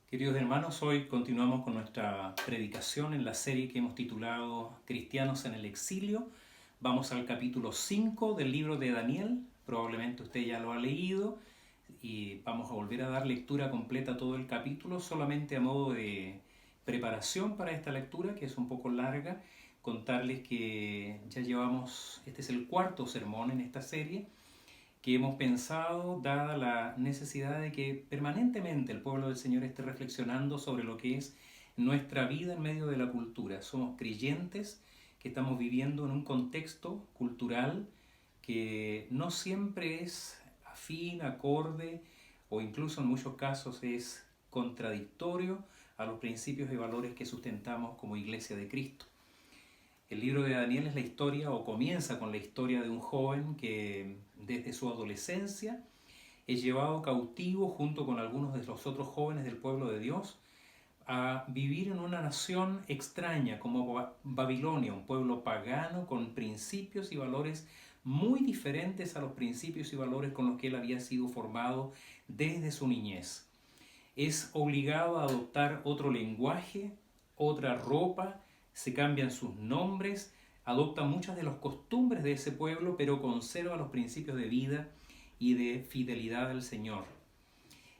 Queridos hermanos, hoy continuamos con nuestra predicación en la serie que hemos titulado Cristianos en el Exilio. Vamos al capítulo 5 del libro de Daniel. Probablemente usted ya lo ha leído y vamos a volver a dar lectura completa a todo el capítulo, solamente a modo de preparación para esta lectura, que es un poco larga. Contarles que ya llevamos, este es el cuarto sermón en esta serie, que hemos pensado, dada la necesidad de que permanentemente el pueblo del Señor esté reflexionando sobre lo que es nuestra vida en medio de la cultura. Somos creyentes que estamos viviendo en un contexto cultural que no siempre es afín, acorde o incluso en muchos casos es contradictorio a los principios y valores que sustentamos como Iglesia de Cristo. El libro de Daniel es la historia, o comienza con la historia de un joven que desde su adolescencia es llevado cautivo junto con algunos de los otros jóvenes del pueblo de Dios a vivir en una nación extraña como Babilonia, un pueblo pagano con principios y valores muy diferentes a los principios y valores con los que él había sido formado desde su niñez. Es obligado a adoptar otro lenguaje, otra ropa, se cambian sus nombres, adopta muchas de las costumbres de ese pueblo, pero conserva los principios de vida y de fidelidad al Señor.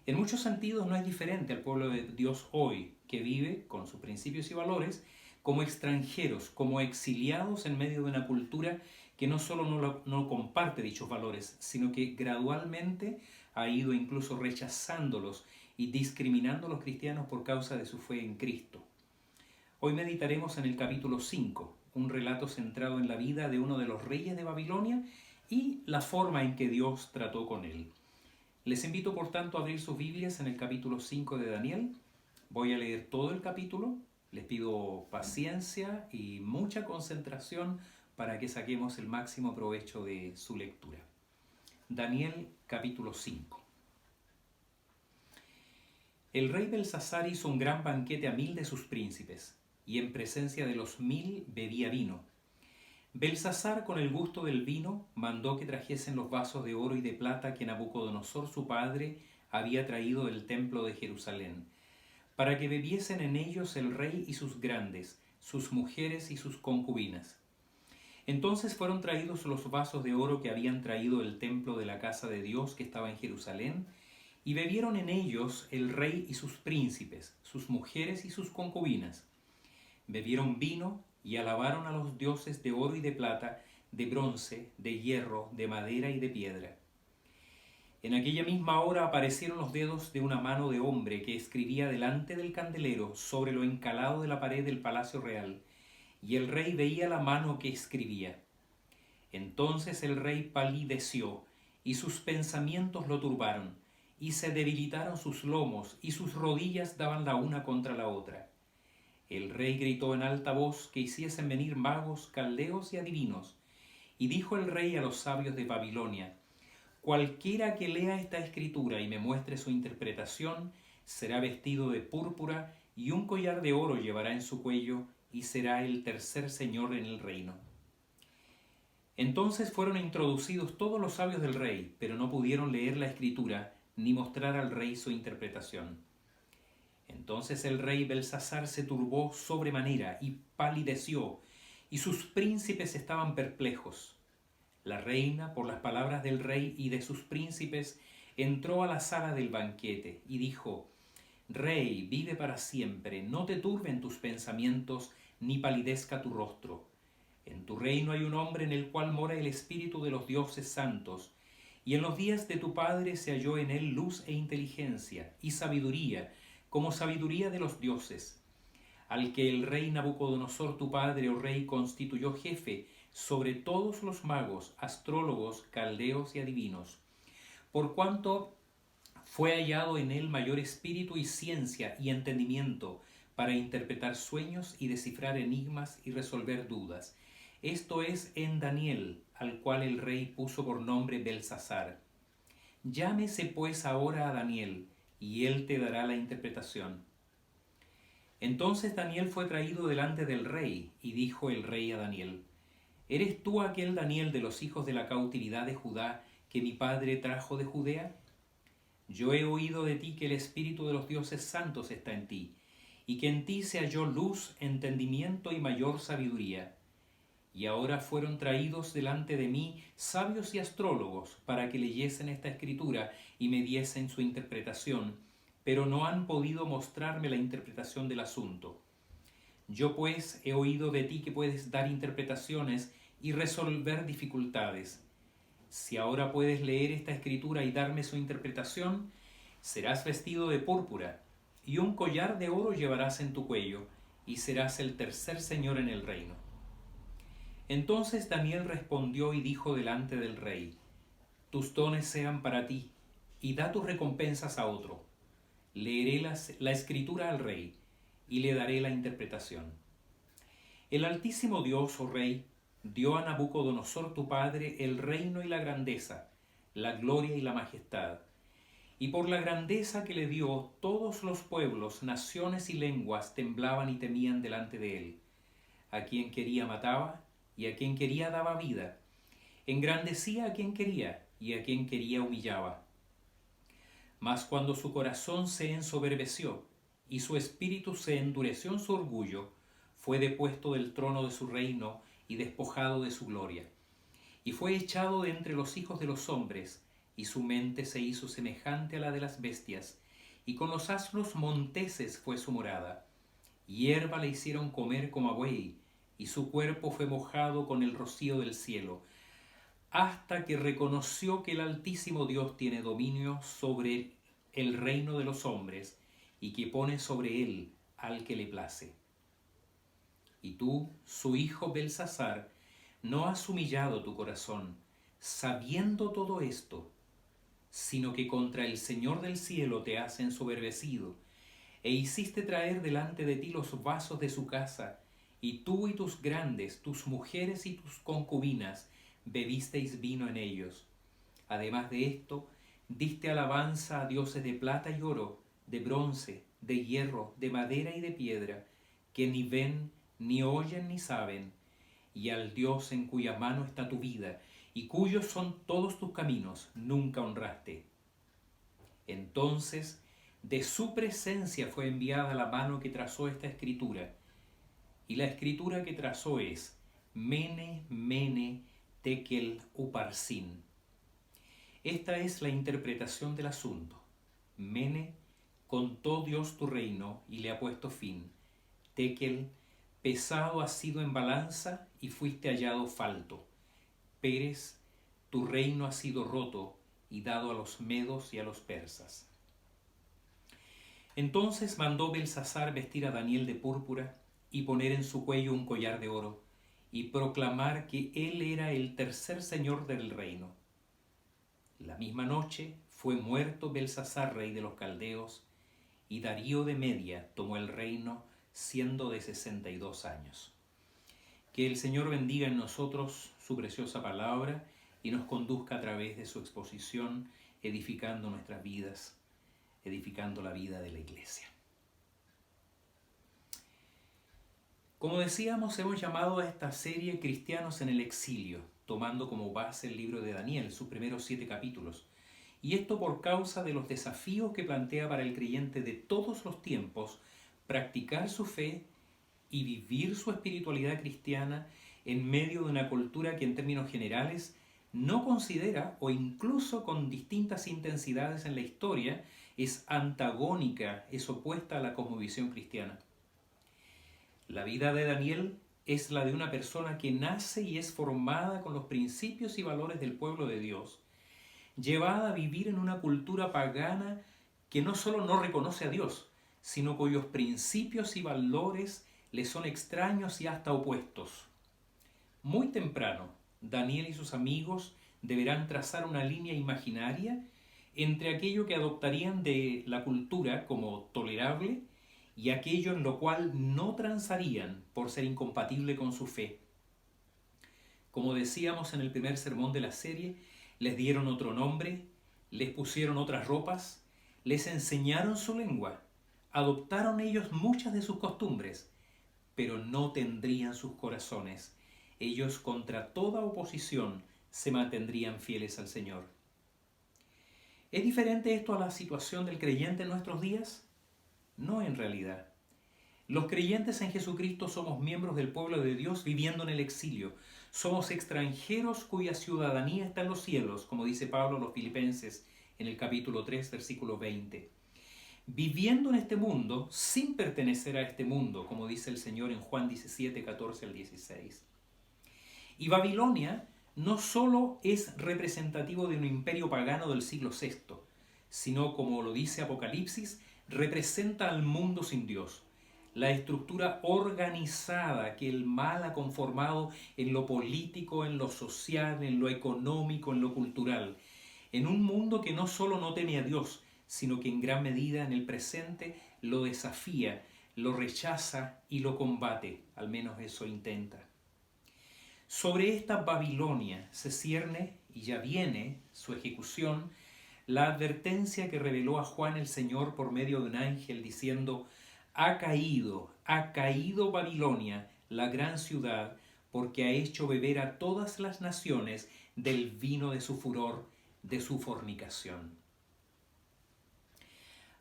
En muchos sentidos no es diferente al pueblo de Dios hoy, que vive con sus principios y valores como extranjeros, como exiliados en medio de una cultura que no solo no comparte dichos valores, sino que gradualmente ha ido incluso rechazándolos y discriminando a los cristianos por causa de su fe en Cristo. Hoy meditaremos en el capítulo 5, un relato centrado en la vida de uno de los reyes de Babilonia y la forma en que Dios trató con él. Les invito por tanto a abrir sus Biblias en el capítulo 5 de Daniel. Voy a leer todo el capítulo. Les pido paciencia y mucha concentración para que saquemos el máximo provecho de su lectura. Daniel capítulo 5. El rey Belsasar hizo un gran banquete a 1000 de sus príncipes, y en presencia de los 1000 bebía vino. Belsasar, con el gusto del vino, mandó que trajesen los vasos de oro y de plata que Nabucodonosor su padre había traído del templo de Jerusalén, para que bebiesen en ellos el rey y sus grandes, sus mujeres y sus concubinas. Entonces fueron traídos los vasos de oro que habían traído del templo de la casa de Dios que estaba en Jerusalén, y bebieron en ellos el rey y sus príncipes, sus mujeres y sus concubinas. Bebieron vino y alabaron a los dioses de oro y de plata, de bronce, de hierro, de madera y de piedra. En aquella misma hora aparecieron los dedos de una mano de hombre que escribía delante del candelero sobre lo encalado de la pared del palacio real, y el rey veía la mano que escribía. Entonces el rey palideció, y sus pensamientos lo turbaron, y se debilitaron sus lomos, y sus rodillas daban la una contra la otra. El rey gritó en alta voz que hiciesen venir magos, caldeos y adivinos. Y dijo el rey a los sabios de Babilonia: cualquiera que lea esta escritura y me muestre su interpretación, será vestido de púrpura y un collar de oro llevará en su cuello, y será el tercer señor en el reino. Entonces fueron introducidos todos los sabios del rey, pero no pudieron leer la escritura ni mostrar al rey su interpretación. Entonces el rey Belsasar se turbó sobremanera y palideció, y sus príncipes estaban perplejos. La reina, por las palabras del rey y de sus príncipes, entró a la sala del banquete y dijo: Rey, vive para siempre, no te turben tus pensamientos, ni palidezca tu rostro. En tu reino hay un hombre en el cual mora el espíritu de los dioses santos, y en los días de tu padre se halló en él luz e inteligencia y sabiduría, como sabiduría de los dioses, al que el rey Nabucodonosor tu padre, oh rey, constituyó jefe sobre todos los magos, astrólogos, caldeos y adivinos, por cuanto fue hallado en él mayor espíritu y ciencia y entendimiento para interpretar sueños y descifrar enigmas y resolver dudas. Esto es en Daniel, al cual el rey puso por nombre Belsasar. Llámese pues ahora a Daniel, y él te dará la interpretación. Entonces Daniel fue traído delante del rey, y dijo el rey a Daniel: ¿Eres tú aquel Daniel de los hijos de la cautividad de Judá que mi padre trajo de Judea? Yo he oído de ti que el Espíritu de los dioses santos está en ti, y que en ti se halló luz, entendimiento y mayor sabiduría. Y ahora fueron traídos delante de mí sabios y astrólogos para que leyesen esta escritura y me diesen su interpretación, pero no han podido mostrarme la interpretación del asunto. Yo pues he oído de ti que puedes dar interpretaciones y resolver dificultades. Si ahora puedes leer esta escritura y darme su interpretación, serás vestido de púrpura, y un collar de oro llevarás en tu cuello, y serás el tercer señor en el reino. Entonces Daniel respondió y dijo delante del rey: Tus dones sean para ti, y da tus recompensas a otro. Leeré la escritura al rey, y le daré la interpretación. El Altísimo Dios, oh Rey, dio a Nabucodonosor tu padre el reino y la grandeza, la gloria y la majestad. Y por la grandeza que le dio, todos los pueblos, naciones y lenguas temblaban y temían delante de él. A quien quería mataba, y a quien quería daba vida. Engrandecía a quien quería, y a quien quería humillaba. Mas cuando su corazón se ensoberbeció, y su espíritu se endureció en su orgullo, fue depuesto del trono de su reino y despojado de su gloria. Y fue echado de entre los hijos de los hombres, y su mente se hizo semejante a la de las bestias, y con los asnos monteses fue su morada. Hierba le hicieron comer como a buey, y su cuerpo fue mojado con el rocío del cielo, hasta que reconoció que el Altísimo Dios tiene dominio sobre el reino de los hombres, y que pone sobre él al que le place. Y tú, su hijo Belsasar, no has humillado tu corazón, sabiendo todo esto, sino que contra el Señor del cielo te has ensoberbecido, e hiciste traer delante de ti los vasos de su casa, y tú y tus grandes, tus mujeres y tus concubinas, bebisteis vino en ellos. Además de esto, diste alabanza a dioses de plata y oro, de bronce, de hierro, de madera y de piedra, que ni ven, ni oyen, ni saben, y al Dios en cuya mano está tu vida, y cuyos son todos tus caminos, nunca honraste. Entonces, de su presencia fue enviada la mano que trazó esta escritura, y la escritura que trazó es Mene, Mene, Tekel, Uparsin. Esta es la interpretación del asunto. Mene, contó Dios tu reino y le ha puesto fin. Tekel, pesado has sido en balanza y fuiste hallado falto. Peres, tu reino ha sido roto y dado a los medos y a los persas. Entonces mandó Belsasar vestir a Daniel de púrpura y poner en su cuello un collar de oro y proclamar que él era el tercer señor del reino. La misma noche fue muerto Belsasar, rey de los caldeos, y Darío de Media tomó el reino siendo de 62 años. Que el Señor bendiga en nosotros su preciosa palabra y nos conduzca a través de su exposición, edificando nuestras vidas, edificando la vida de la Iglesia. Como decíamos, hemos llamado a esta serie Cristianos en el Exilio, tomando como base el libro de Daniel, sus primeros 7 capítulos. Y esto por causa de los desafíos que plantea para el creyente de todos los tiempos practicar su fe y vivir su espiritualidad cristiana en medio de una cultura que en términos generales no considera, o incluso con distintas intensidades en la historia, es antagónica, es opuesta a la cosmovisión cristiana. La vida de Daniel es la de una persona que nace y es formada con los principios y valores del pueblo de Dios, llevada a vivir en una cultura pagana que no solo no reconoce a Dios, sino cuyos principios y valores le son extraños y hasta opuestos. Muy temprano, Daniel y sus amigos deberán trazar una línea imaginaria entre aquello que adoptarían de la cultura como tolerable y aquello en lo cual no transarían por ser incompatible con su fe. Como decíamos en el primer sermón de la serie, les dieron otro nombre, les pusieron otras ropas, les enseñaron su lengua, adoptaron ellos muchas de sus costumbres, pero no tendrían sus corazones. Ellos contra toda oposición se mantendrían fieles al Señor. ¿Es diferente esto a la situación del creyente en nuestros días? No, en realidad. Los creyentes en Jesucristo somos miembros del pueblo de Dios viviendo en el exilio. Somos extranjeros cuya ciudadanía está en los cielos, como dice Pablo a los Filipenses en el capítulo 3, versículo 20. Viviendo en este mundo sin pertenecer a este mundo, como dice el Señor en Juan 17, 14 al 16. Y Babilonia no solo es representativo de un imperio pagano del siglo VI, sino, como lo dice Apocalipsis, representa al mundo sin Dios, la estructura organizada que el mal ha conformado en lo político, en lo social, en lo económico, en lo cultural, en un mundo que no solo no teme a Dios, sino que en gran medida en el presente lo desafía, lo rechaza y lo combate, al menos eso intenta. Sobre esta Babilonia se cierne, y ya viene su ejecución, la advertencia que reveló a Juan el Señor por medio de un ángel diciendo: ha caído Babilonia, la gran ciudad, porque ha hecho beber a todas las naciones del vino de su furor, de su fornicación.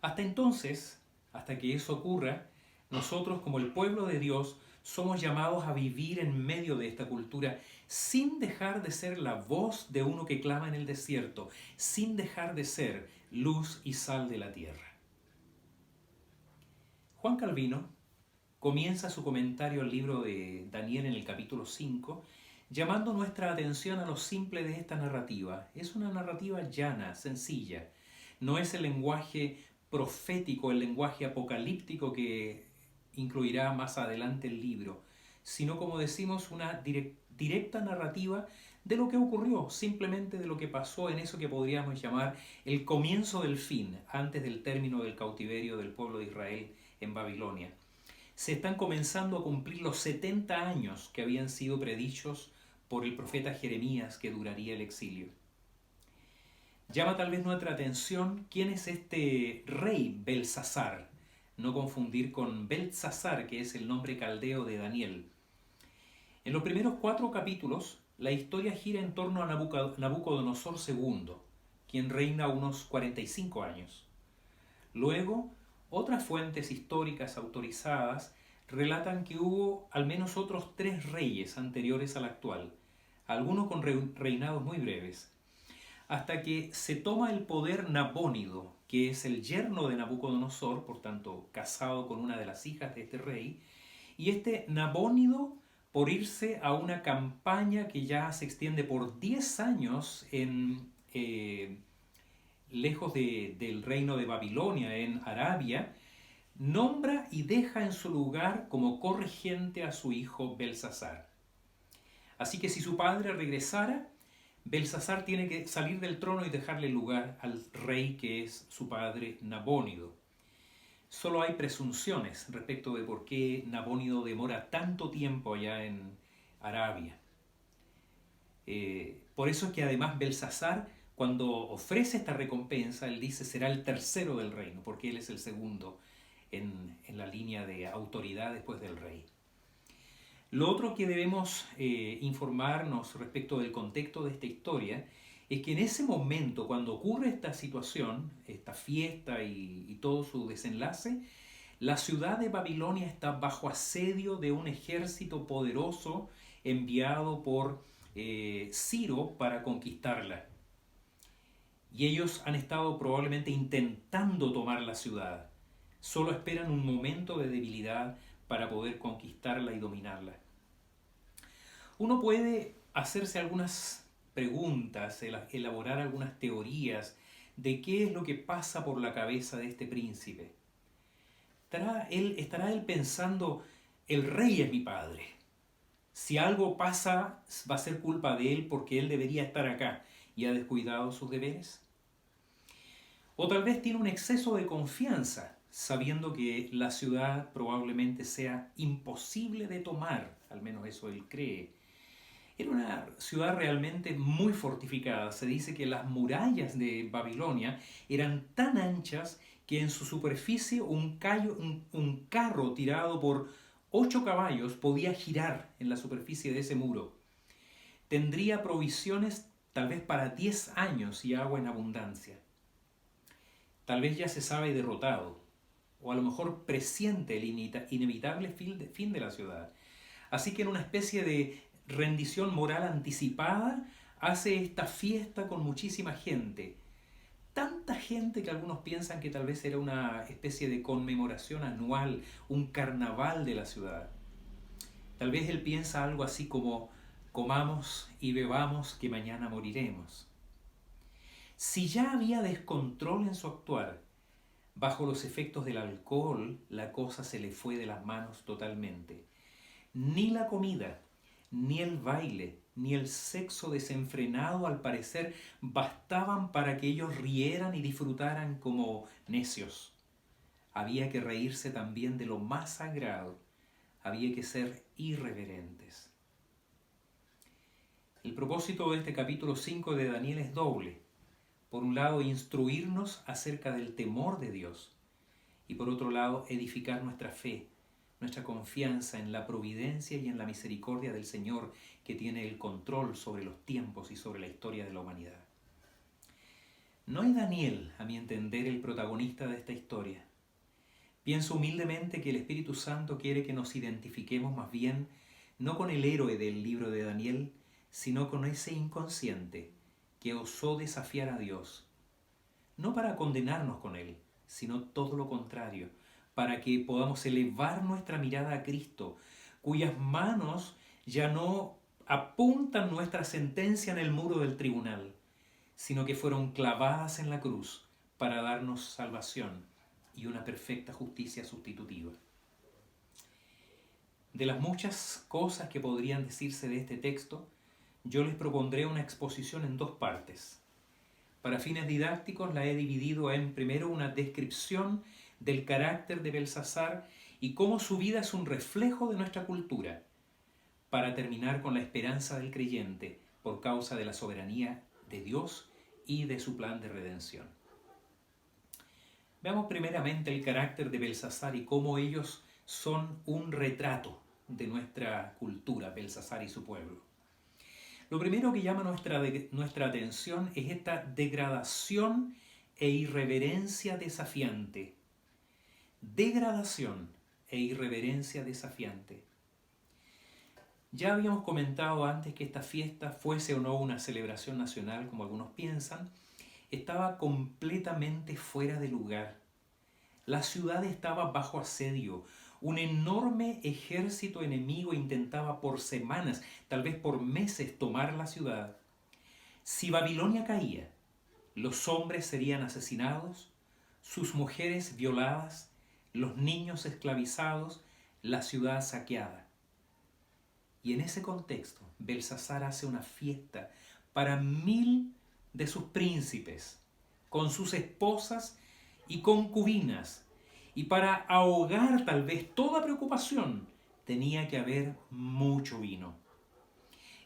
Hasta entonces, hasta que eso ocurra, nosotros como el pueblo de Dios somos llamados a vivir en medio de esta cultura sin dejar de ser la voz de uno que clama en el desierto, sin dejar de ser luz y sal de la tierra. Juan Calvino comienza su comentario al libro de Daniel en el capítulo 5, llamando nuestra atención a lo simple de esta narrativa. Es una narrativa llana, sencilla. No es el lenguaje profético, el lenguaje apocalíptico que incluirá más adelante el libro, sino, como decimos, una directa narrativa de lo que ocurrió, simplemente de lo que pasó en eso que podríamos llamar el comienzo del fin, antes del término del cautiverio del pueblo de Israel en Babilonia. Se están comenzando a cumplir los 70 años que habían sido predichos por el profeta Jeremías que duraría el exilio. Llama tal vez nuestra atención quién es este rey Belsasar, no confundir con Beltsasar, que es el nombre caldeo de Daniel. En los primeros 4 capítulos, la historia gira en torno a Nabucodonosor II, quien reina unos 45 años. Luego, otras fuentes históricas autorizadas relatan que hubo al menos otros 3 reyes anteriores al actual, algunos con reinados muy breves, hasta que se toma el poder Nabónido, que es el yerno de Nabucodonosor, por tanto casado con una de las hijas de este rey, y este Nabónido, por irse a una campaña que ya se extiende por 10 años lejos del reino de Babilonia, en Arabia, nombra y deja en su lugar como corregente a su hijo Belsasar. Así que si su padre regresara, Belsasar tiene que salir del trono y dejarle lugar al rey que es su padre Nabónido. Solo hay presunciones respecto de por qué Nabónido demora tanto tiempo allá en Arabia. Por eso es que además Belsasar, cuando ofrece esta recompensa, él dice será el tercero del reino, porque él es el segundo en la línea de autoridad después del rey. Lo otro que debemos informarnos respecto del contexto de esta historia es que en ese momento, cuando ocurre esta situación, esta fiesta y todo su desenlace, la ciudad de Babilonia está bajo asedio de un ejército poderoso enviado por Ciro para conquistarla. Y ellos han estado probablemente intentando tomar la ciudad. Solo esperan un momento de debilidad para poder conquistarla y dominarla. Uno puede hacerse algunas preguntas, elaborar algunas teorías de qué es lo que pasa por la cabeza de este príncipe. ¿Estará él pensando, el rey es mi padre? Si algo pasa, va a ser culpa de él porque él debería estar acá y ha descuidado sus deberes. O tal vez tiene un exceso de confianza, sabiendo que la ciudad probablemente sea imposible de tomar, al menos eso él cree. Era una ciudad realmente muy fortificada. Se dice que las murallas de Babilonia eran tan anchas que en su superficie un carro tirado por 8 caballos podía girar en la superficie de ese muro. Tendría provisiones tal vez para 10 años y agua en abundancia. tal vez ya se sabe derrotado, o a lo mejor presiente el inevitable fin de la ciudad. Así que en una especie de rendición moral anticipada, hace esta fiesta con muchísima gente. Tanta gente que algunos piensan que tal vez era una especie de conmemoración anual, un carnaval de la ciudad. Tal vez él piensa algo así como: comamos y bebamos que mañana moriremos. Si ya había descontrol en su actuar, bajo los efectos del alcohol, la cosa se le fue de las manos totalmente. Ni la comida, ni el baile, ni el sexo desenfrenado, al parecer, bastaban para que ellos rieran y disfrutaran como necios. Había que reírse también de lo más sagrado. Había que ser irreverentes. El propósito de este capítulo 5 de Daniel es doble. Por un lado, instruirnos acerca del temor de Dios, y por otro lado, edificar nuestra fe, nuestra confianza en la providencia y en la misericordia del Señor, que tiene el control sobre los tiempos y sobre la historia de la humanidad. No es Daniel, a mi entender, el protagonista de esta historia. Pienso humildemente que el Espíritu Santo quiere que nos identifiquemos más bien no con el héroe del libro de Daniel, sino con ese inconsciente que osó desafiar a Dios, no para condenarnos con Él, sino todo lo contrario, para que podamos elevar nuestra mirada a Cristo, cuyas manos ya no apuntan nuestra sentencia en el muro del tribunal, sino que fueron clavadas en la cruz para darnos salvación y una perfecta justicia sustitutiva. De las muchas cosas que podrían decirse de este texto, yo les propondré una exposición en dos partes. Para fines didácticos la he dividido en, primero, una descripción del carácter de Belsasar y cómo su vida es un reflejo de nuestra cultura, para terminar con la esperanza del creyente por causa de la soberanía de Dios y de su plan de redención. Veamos primeramente el carácter de Belsasar y cómo ellos son un retrato de nuestra cultura, Belsasar y su pueblo. Lo primero que llama nuestra atención es esta degradación e irreverencia desafiante. Degradación e irreverencia desafiante. Ya habíamos comentado antes que esta fiesta, fuese o no una celebración nacional, como algunos piensan, estaba completamente fuera de lugar. La ciudad estaba bajo asedio. Un enorme ejército enemigo intentaba por semanas, tal vez por meses, tomar la ciudad. Si Babilonia caía, los hombres serían asesinados, sus mujeres violadas, los niños esclavizados, la ciudad saqueada. Y en ese contexto, Belsasar hace una fiesta para 1000 de sus príncipes, con sus esposas y concubinas. Y para ahogar tal vez toda preocupación, tenía que haber mucho vino.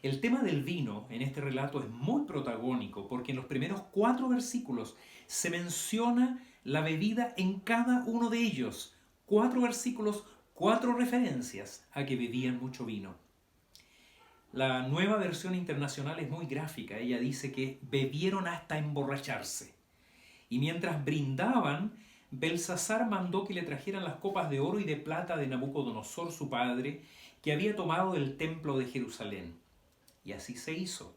El tema del vino en este relato es muy protagónico, porque en los primeros 4 versículos se menciona la bebida en cada uno de ellos. 4 versículos, 4 referencias a que bebían mucho vino. La Nueva Versión Internacional es muy gráfica. Ella dice que bebieron hasta emborracharse. Y mientras brindaban, Belsasar mandó que le trajeran las copas de oro y de plata de Nabucodonosor, su padre, que había tomado del templo de Jerusalén. Y así se hizo.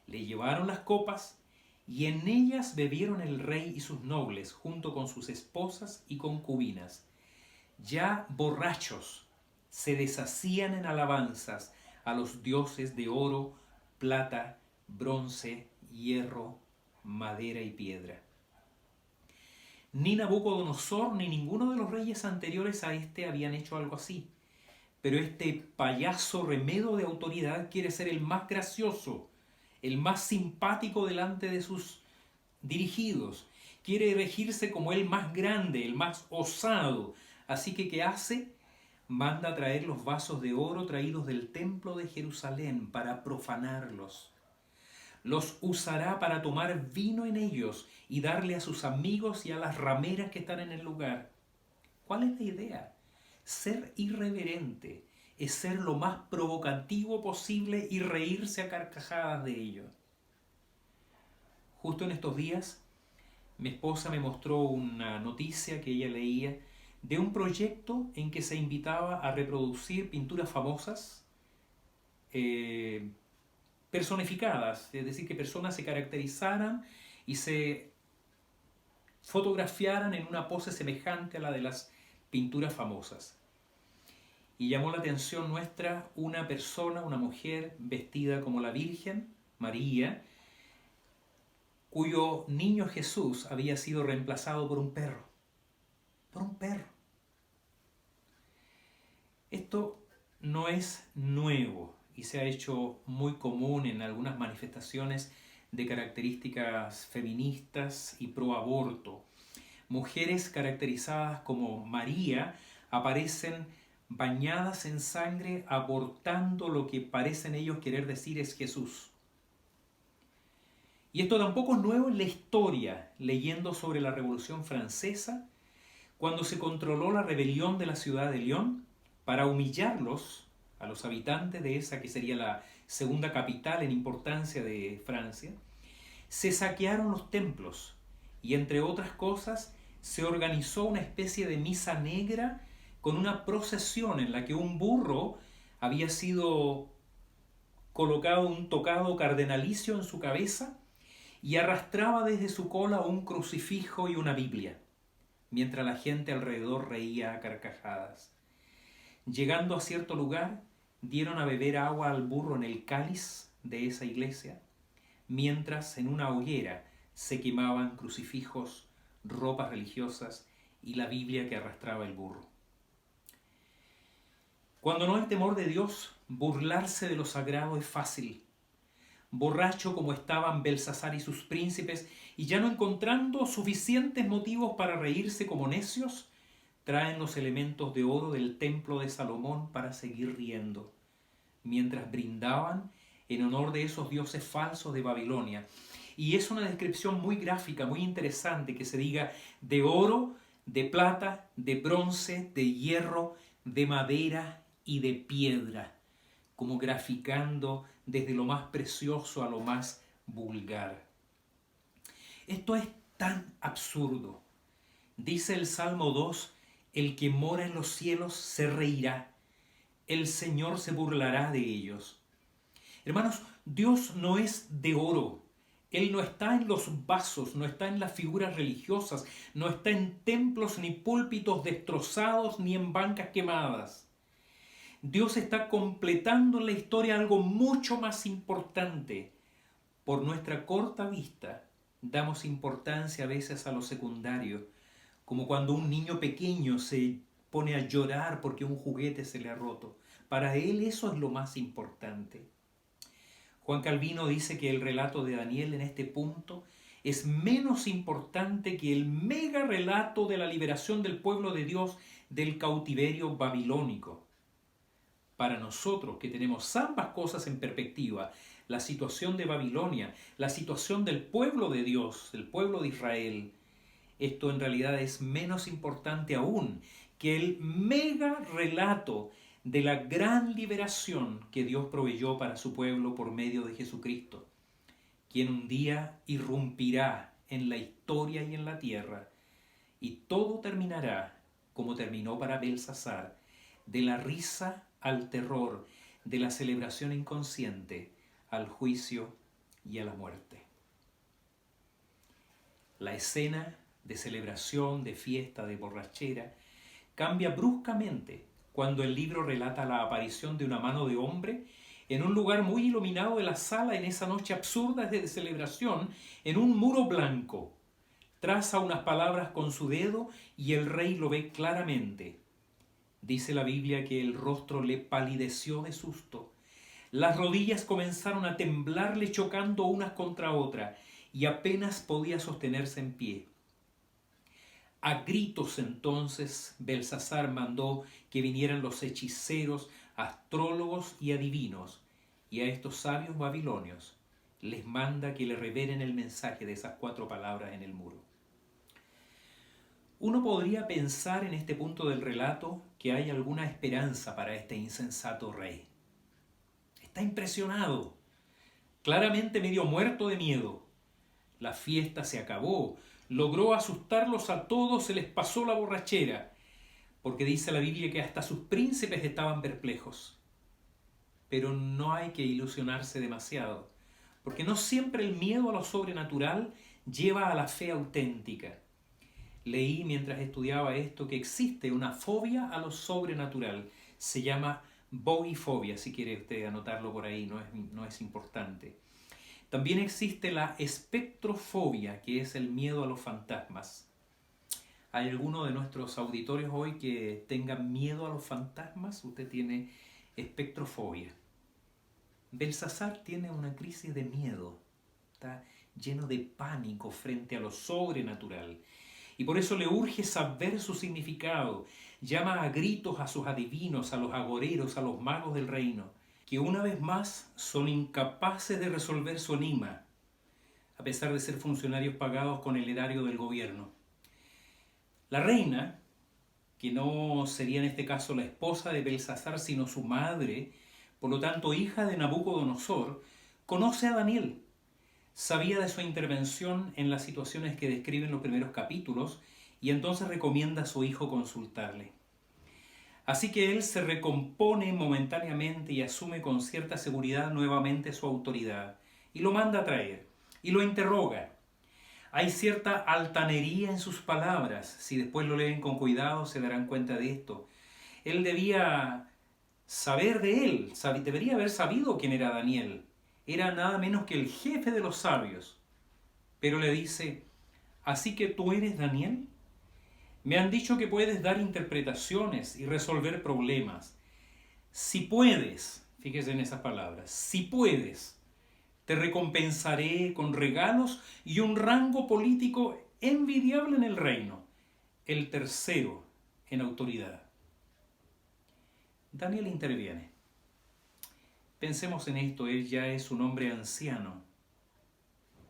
Le llevaron las copas, y en ellas bebieron el rey y sus nobles, junto con sus esposas y concubinas. Ya borrachos, se deshacían en alabanzas a los dioses de oro, plata, bronce, hierro, madera y piedra. Ni Nabucodonosor ni ninguno de los reyes anteriores a este habían hecho algo así. Pero este payaso remedo de autoridad quiere ser el más gracioso, el más simpático delante de sus dirigidos. Quiere erigirse como el más grande, el más osado. Así que, ¿qué hace? Manda a traer los vasos de oro traídos del templo de Jerusalén para profanarlos. Los usará para tomar vino en ellos y darle a sus amigos y a las rameras que están en el lugar. ¿Cuál es la idea? Ser irreverente es ser lo más provocativo posible y reírse a carcajadas de ello. Justo en estos días mi esposa me mostró una noticia que ella leía de un proyecto en que se invitaba a reproducir pinturas famosas eh, personificadas, es decir, que personas se caracterizaran y se fotografiaran en una pose semejante a la de las pinturas famosas. Y llamó la atención nuestra una persona, una mujer vestida como la Virgen María, cuyo niño Jesús había sido reemplazado por un perro. Por un perro. Esto no es nuevo y se ha hecho muy común en algunas manifestaciones de características feministas y pro aborto. Mujeres caracterizadas como María aparecen bañadas en sangre abortando lo que parecen ellos querer decir es Jesús. Y esto tampoco es nuevo en la historia, leyendo sobre la Revolución Francesa, cuando se controló la rebelión de la ciudad de Lyon para humillarlos a los habitantes de esa que sería la segunda capital en importancia de Francia. Se saquearon los templos y, entre otras cosas, se organizó una especie de misa negra con una procesión en la que un burro había sido colocado un tocado cardenalicio en su cabeza y arrastraba desde su cola un crucifijo y una Biblia, mientras la gente alrededor reía a carcajadas. Llegando a cierto lugar, dieron a beber agua al burro en el cáliz de esa iglesia, mientras en una hoguera se quemaban crucifijos, ropas religiosas y la Biblia que arrastraba el burro. Cuando no hay temor de Dios, burlarse de lo sagrado es fácil. Borracho como estaban Belsasar y sus príncipes, y ya no encontrando suficientes motivos para reírse como necios, traen los elementos de oro del templo de Salomón para seguir riendo, mientras brindaban en honor de esos dioses falsos de Babilonia. Y es una descripción muy gráfica, muy interesante, que se diga de oro, de plata, de bronce, de hierro, de madera y de piedra, como graficando desde lo más precioso a lo más vulgar. Esto es tan absurdo. Dice el Salmo 2, el que mora en los cielos se reirá, el Señor se burlará de ellos. Hermanos, Dios no es de oro. Él no está en los vasos, no está en las figuras religiosas, no está en templos ni púlpitos destrozados ni en bancas quemadas. Dios está completando en la historia algo mucho más importante. Por nuestra corta vista, damos importancia a veces a lo secundario, como cuando un niño pequeño se pone a llorar porque un juguete se le ha roto. Para él eso es lo más importante. Juan Calvino dice que el relato de Daniel en este punto es menos importante que el mega relato de la liberación del pueblo de Dios del cautiverio babilónico. Para nosotros que tenemos ambas cosas en perspectiva, la situación de Babilonia, la situación del pueblo de Dios, el pueblo de Israel, esto en realidad es menos importante aún que el mega relato de la gran liberación que Dios proveyó para su pueblo por medio de Jesucristo, quien un día irrumpirá en la historia y en la tierra, y todo terminará como terminó para Belsasar, de la risa al terror, de la celebración inconsciente al juicio y a la muerte. La escena de celebración, de fiesta, de borrachera, cambia bruscamente cuando el libro relata la aparición de una mano de hombre en un lugar muy iluminado de la sala en esa noche absurda de celebración, en un muro blanco. Traza unas palabras con su dedo y el rey lo ve claramente. Dice la Biblia que el rostro le palideció de susto. Las rodillas comenzaron a temblarle chocando unas contra otras y apenas podía sostenerse en pie. A gritos entonces Belsasar mandó que vinieran los hechiceros, astrólogos y adivinos, y a estos sabios babilonios les manda que le revelen el mensaje de esas 4 palabras en el muro. Uno podría pensar en este punto del relato que hay alguna esperanza para este insensato rey. Está impresionado, claramente medio muerto de miedo. La fiesta se acabó, logró asustarlos a todos, se les pasó la borrachera, porque dice la Biblia que hasta sus príncipes estaban perplejos. Pero no hay que ilusionarse demasiado, porque no siempre el miedo a lo sobrenatural lleva a la fe auténtica. Leí mientras estudiaba esto que existe una fobia a lo sobrenatural. Se llama boifobia, si quiere usted anotarlo por ahí, no es importante. También existe la espectrofobia, que es el miedo a los fantasmas. ¿Hay alguno de nuestros auditorios hoy que tenga miedo a los fantasmas? Usted tiene espectrofobia. Belsasar tiene una crisis de miedo. Está lleno de pánico frente a lo sobrenatural. Y por eso le urge saber su significado. Llama a gritos a sus adivinos, a los agoreros, a los magos del reino, que una vez más son incapaces de resolver su enigma, a pesar de ser funcionarios pagados con el erario del gobierno. La reina, que no sería en este caso la esposa de Belsasar, sino su madre, por lo tanto hija de Nabucodonosor, conoce a Daniel. Sabía de su intervención en las situaciones que describen los primeros capítulos y entonces recomienda a su hijo consultarle. Así que él se recompone momentáneamente y asume con cierta seguridad nuevamente su autoridad y lo manda a traer y lo interroga. Hay cierta altanería en sus palabras. Si después lo leen con cuidado se darán cuenta de esto. Él debía saber de él, debería haber sabido quién era Daniel. Era nada menos que el jefe de los sabios. Pero le dice, ¿así que tú eres Daniel? Me han dicho que puedes dar interpretaciones y resolver problemas. Si puedes, fíjese en esas palabras, si puedes, te recompensaré con regalos y un rango político envidiable en el reino, el tercero en autoridad. Daniel interviene. Pensemos en esto, él ya es un hombre anciano,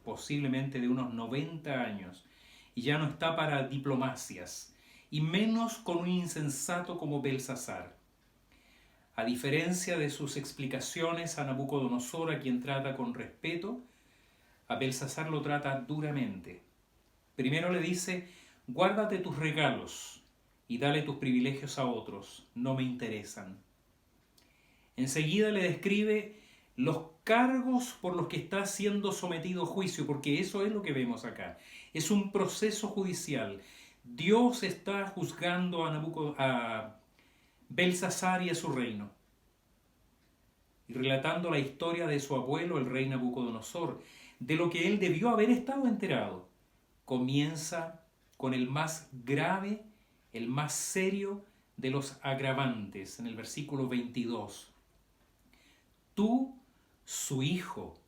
posiblemente de unos 90 años, y ya no está para diplomacias, y menos con un insensato como Belsasar. A diferencia de sus explicaciones a Nabucodonosor, a quien trata con respeto, a Belsasar lo trata duramente. Primero le dice, guárdate tus regalos y dale tus privilegios a otros, no me interesan. Enseguida le describe los cargos por los que está siendo sometido a juicio, porque eso es lo que vemos acá. Es un proceso judicial. Dios está juzgando a Belsasar y a su reino. Y relatando la historia de su abuelo, el rey Nabucodonosor, de lo que él debió haber estado enterado. Comienza con el más grave, el más serio de los agravantes, en el versículo 22. Tú, su hijo,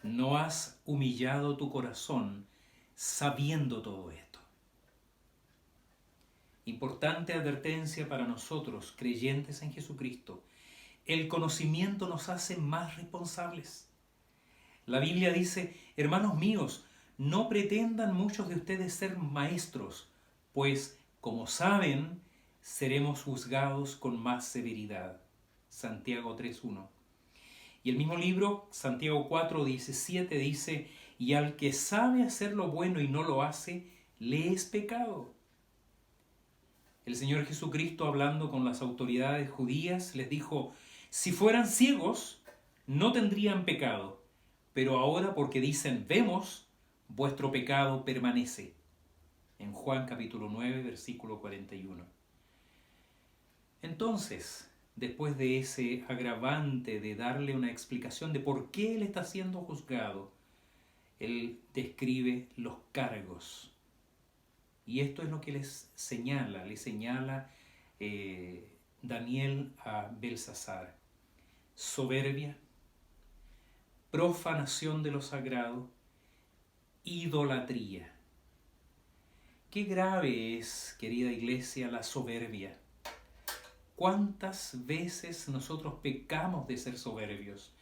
no has humillado tu corazón sabiendo todo esto. Importante advertencia para nosotros, creyentes en Jesucristo. El conocimiento nos hace más responsables. La Biblia dice, hermanos míos, no pretendan muchos de ustedes ser maestros, pues, como saben, seremos juzgados con más severidad. Santiago 3:1. Y el mismo libro, Santiago 4:17, dice, y al que sabe hacer lo bueno y no lo hace, le es pecado. El Señor Jesucristo, hablando con las autoridades judías, les dijo, si fueran ciegos, no tendrían pecado, pero ahora porque dicen, vemos, vuestro pecado permanece. En Juan capítulo 9, versículo 41. Entonces, después de ese agravante de darle una explicación de por qué él está siendo juzgado, él describe los cargos. Y esto es lo que le señala Daniel a Belsasar. Soberbia, profanación de lo sagrado, idolatría. Qué grave es, querida iglesia, la soberbia. ¿Cuántas veces nosotros pecamos de ser soberbios?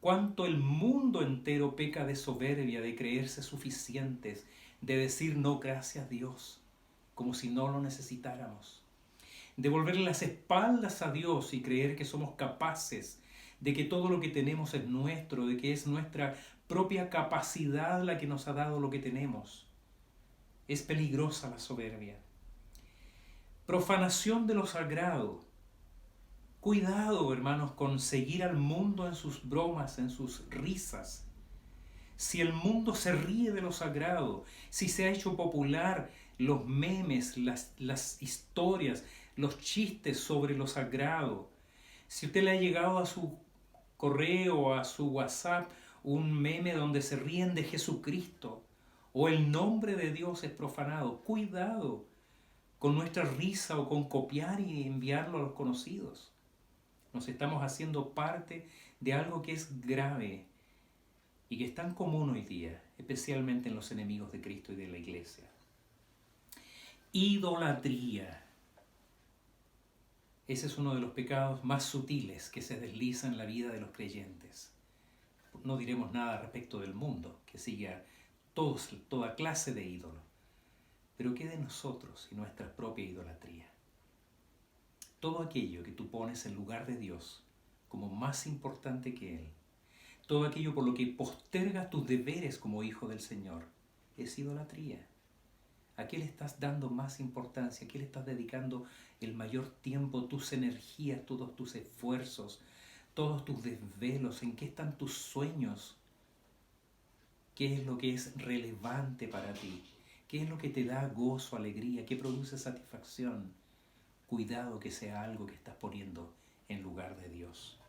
¿Cuánto el mundo entero peca de soberbia, de creerse suficientes, de decir no gracias Dios, como si no lo necesitáramos? De volverle las espaldas a Dios y creer que somos capaces, de que todo lo que tenemos es nuestro, de que es nuestra propia capacidad la que nos ha dado lo que tenemos. Es peligrosa la soberbia. Profanación de lo sagrado. Cuidado, hermanos, con seguir al mundo en sus bromas, en sus risas. Si el mundo se ríe de lo sagrado, si se ha hecho popular los memes, las historias, los chistes sobre lo sagrado, si usted le ha llegado a su correo, a su WhatsApp, un meme donde se ríen de Jesucristo o el nombre de Dios es profanado, cuidado con nuestra risa o con copiar y enviarlo a los conocidos. Nos estamos haciendo parte de algo que es grave y que es tan común hoy día, especialmente en los enemigos de Cristo y de la Iglesia. Idolatría. Ese es uno de los pecados más sutiles que se desliza en la vida de los creyentes. No diremos nada respecto del mundo, que sigue a toda clase de ídolos. Pero ¿qué de nosotros y nuestra propia idolatría? Todo aquello que tú pones en lugar de Dios como más importante que Él, todo aquello por lo que postergas tus deberes como hijo del Señor, es idolatría. ¿A qué le estás dando más importancia? ¿A qué le estás dedicando el mayor tiempo, tus energías, todos tus esfuerzos, todos tus desvelos? ¿En qué están tus sueños? ¿Qué es lo que es relevante para ti? ¿Qué es lo que te da gozo, alegría? ¿Qué produce satisfacción? Cuidado que sea algo que estás poniendo en lugar de Dios.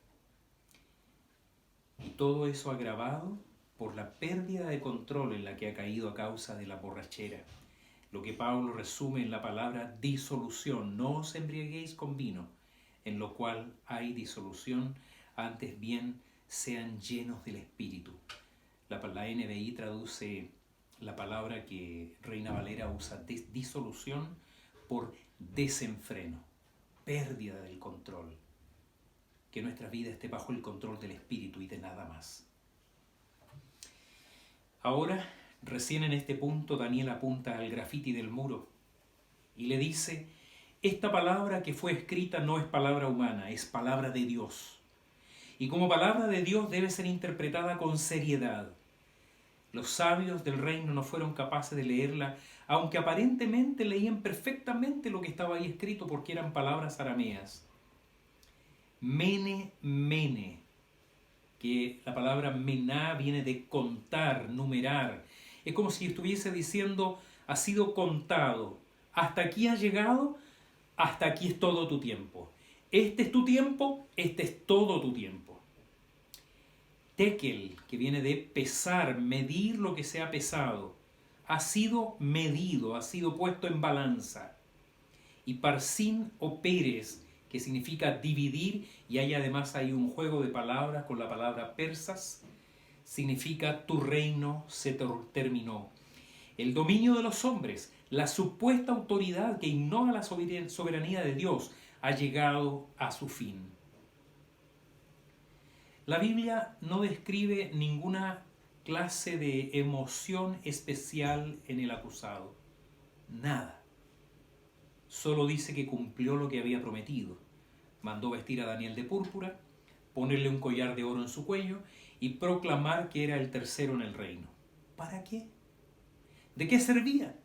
Y todo eso agravado por la pérdida de control en la que ha caído a causa de la borrachera. Lo que Pablo resume en la palabra disolución. No os embriaguéis con vino, en lo cual hay disolución, antes bien sean llenos del Espíritu. La NBI traduce la palabra que Reina Valera usa, disolución, por desenfreno, pérdida del control. Que nuestra vida esté bajo el control del Espíritu y de nada más. Ahora, recién en este punto, Daniel apunta al grafiti del muro y le dice: esta palabra que fue escrita no es palabra humana, es palabra de Dios. Y como palabra de Dios debe ser interpretada con seriedad. Los sabios del reino no fueron capaces de leerla, aunque aparentemente leían perfectamente lo que estaba ahí escrito porque eran palabras arameas. Mene, mene, que la palabra mená viene de contar, numerar. Es como si estuviese diciendo: ha sido contado, hasta aquí ha llegado, hasta aquí es todo tu tiempo. Este es tu tiempo, este es todo tu tiempo. Tekel, que viene de pesar, medir lo que se ha pesado, ha sido medido, ha sido puesto en balanza. Y parsin o peres, que significa dividir, y ahí además hay un juego de palabras con la palabra persas, significa tu reino se terminó. El dominio de los hombres, la supuesta autoridad que ignora la soberanía de Dios, ha llegado a su fin. La Biblia no describe ninguna clase de emoción especial en el acusado. Nada. Solo dice que cumplió lo que había prometido. Mandó vestir a Daniel de púrpura, ponerle un collar de oro en su cuello y proclamar que era el tercero en el reino. ¿Para qué? ¿De qué servía?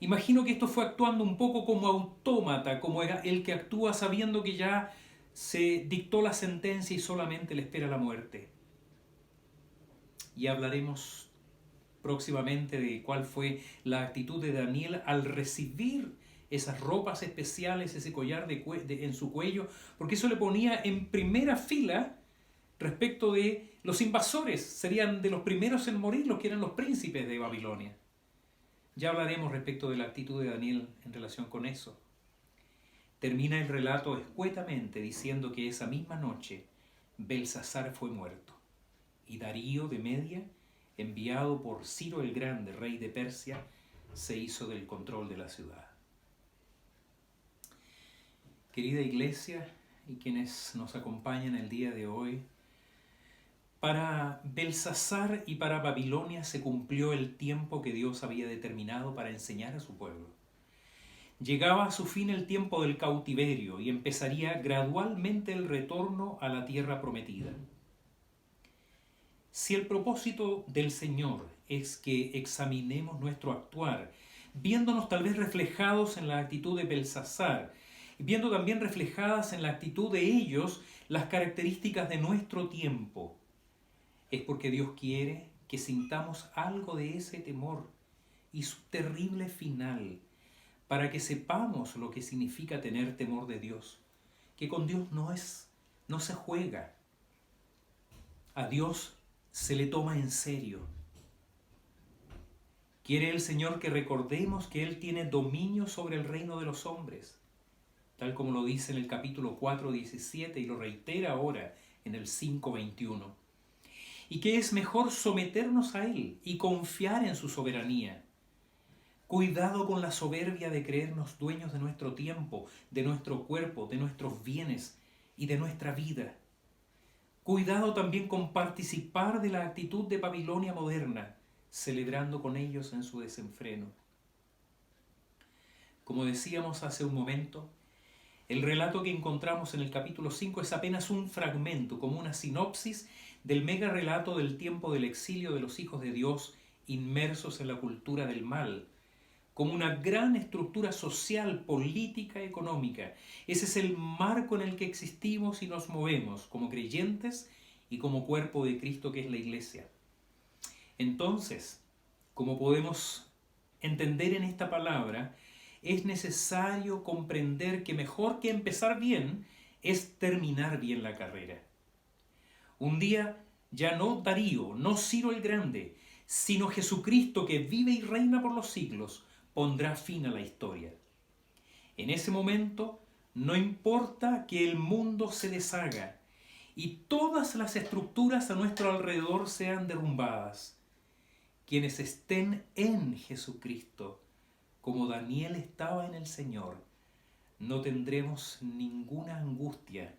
Imagino que esto fue actuando un poco como autómata, como el que actúa sabiendo que ya se dictó la sentencia y solamente le espera la muerte. Y hablaremos próximamente de cuál fue la actitud de Daniel al recibir esas ropas especiales, ese collar en su cuello, porque eso le ponía en primera fila respecto de los invasores. Serían de los primeros en morir los que eran los príncipes de Babilonia. Ya hablaremos respecto de la actitud de Daniel en relación con eso. Termina el relato escuetamente diciendo que esa misma noche Belsasar fue muerto y Darío de Media, enviado por Ciro el Grande, rey de Persia, se hizo del control de la ciudad. Querida iglesia y quienes nos acompañan el día de hoy, para Belsasar y para Babilonia se cumplió el tiempo que Dios había determinado para enseñar a su pueblo. Llegaba a su fin el tiempo del cautiverio y empezaría gradualmente el retorno a la tierra prometida. Si el propósito del Señor es que examinemos nuestro actuar, viéndonos tal vez reflejados en la actitud de Belsasar, viendo también reflejadas en la actitud de ellos las características de nuestro tiempo. Es porque Dios quiere que sintamos algo de ese temor y su terrible final, para que sepamos lo que significa tener temor de Dios, que con Dios no se juega. A Dios se le toma en serio. Quiere el Señor que recordemos que Él tiene dominio sobre el reino de los hombres, tal como lo dice en el capítulo 4:17 y lo reitera ahora en el 5:21. Y que es mejor someternos a Él y confiar en su soberanía. Cuidado con la soberbia de creernos dueños de nuestro tiempo, de nuestro cuerpo, de nuestros bienes y de nuestra vida. Cuidado también con participar de la actitud de Babilonia moderna, celebrando con ellos en su desenfreno. Como decíamos hace un momento, el relato que encontramos en el capítulo 5 es apenas un fragmento, como una sinopsis del mega relato del tiempo del exilio de los hijos de Dios inmersos en la cultura del mal, como una gran estructura social, política, económica. Ese es el marco en el que existimos y nos movemos como creyentes y como cuerpo de Cristo que es la Iglesia. Entonces, como podemos entender en esta palabra, es necesario comprender que mejor que empezar bien es terminar bien la carrera. Un día ya no Darío, no Ciro el Grande, sino Jesucristo que vive y reina por los siglos, pondrá fin a la historia. En ese momento no importa que el mundo se deshaga y todas las estructuras a nuestro alrededor sean derrumbadas. Quienes estén en Jesucristo, como Daniel estaba en el Señor, no tendremos ninguna angustia,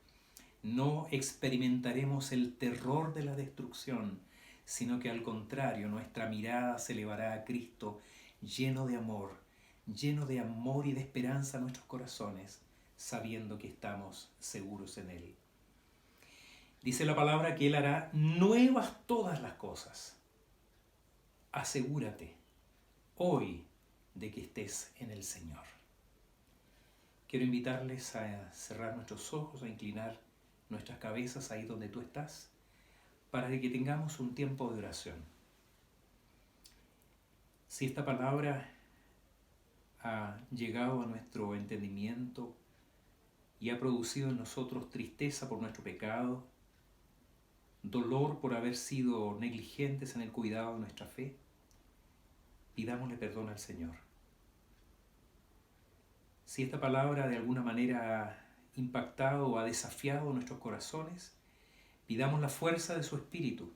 no experimentaremos el terror de la destrucción, sino que al contrario, nuestra mirada se elevará a Cristo lleno de amor y de esperanza a nuestros corazones, sabiendo que estamos seguros en Él. Dice la palabra que Él hará nuevas todas las cosas. Asegúrate hoy de que estés en el Señor. Quiero invitarles a cerrar nuestros ojos, a inclinar nuestras cabezas ahí donde tú estás, para que tengamos un tiempo de oración. Si esta palabra ha llegado a nuestro entendimiento y ha producido en nosotros tristeza por nuestro pecado, dolor por haber sido negligentes en el cuidado de nuestra fe, pidámosle perdón al Señor. Si esta palabra de alguna manera ha impactado o ha desafiado nuestros corazones, pidamos la fuerza de su Espíritu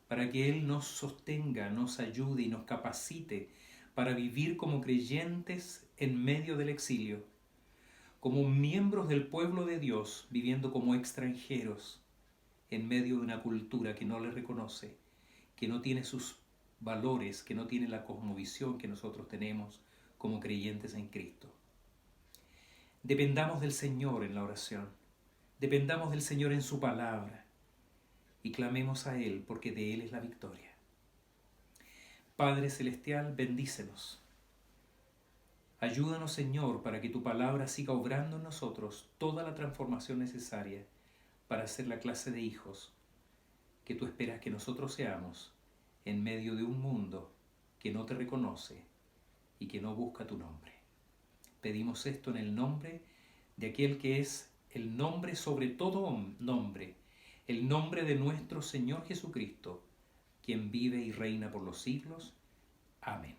para que Él nos sostenga, nos ayude y nos capacite para vivir como creyentes en medio del exilio, como miembros del pueblo de Dios, viviendo como extranjeros en medio de una cultura que no le reconoce, que no tiene sus valores, que no tiene la cosmovisión que nosotros tenemos como creyentes en Cristo. Dependamos del Señor en la oración, dependamos del Señor en su palabra y clamemos a Él porque de Él es la victoria. Padre Celestial, bendícenos. Ayúdanos, Señor, para que tu palabra siga obrando en nosotros toda la transformación necesaria para ser la clase de hijos que tú esperas que nosotros seamos en medio de un mundo que no te reconoce y que no busca tu nombre. Pedimos esto en el nombre de aquel que es el nombre sobre todo nombre, el nombre de nuestro Señor Jesucristo, quien vive y reina por los siglos. Amén.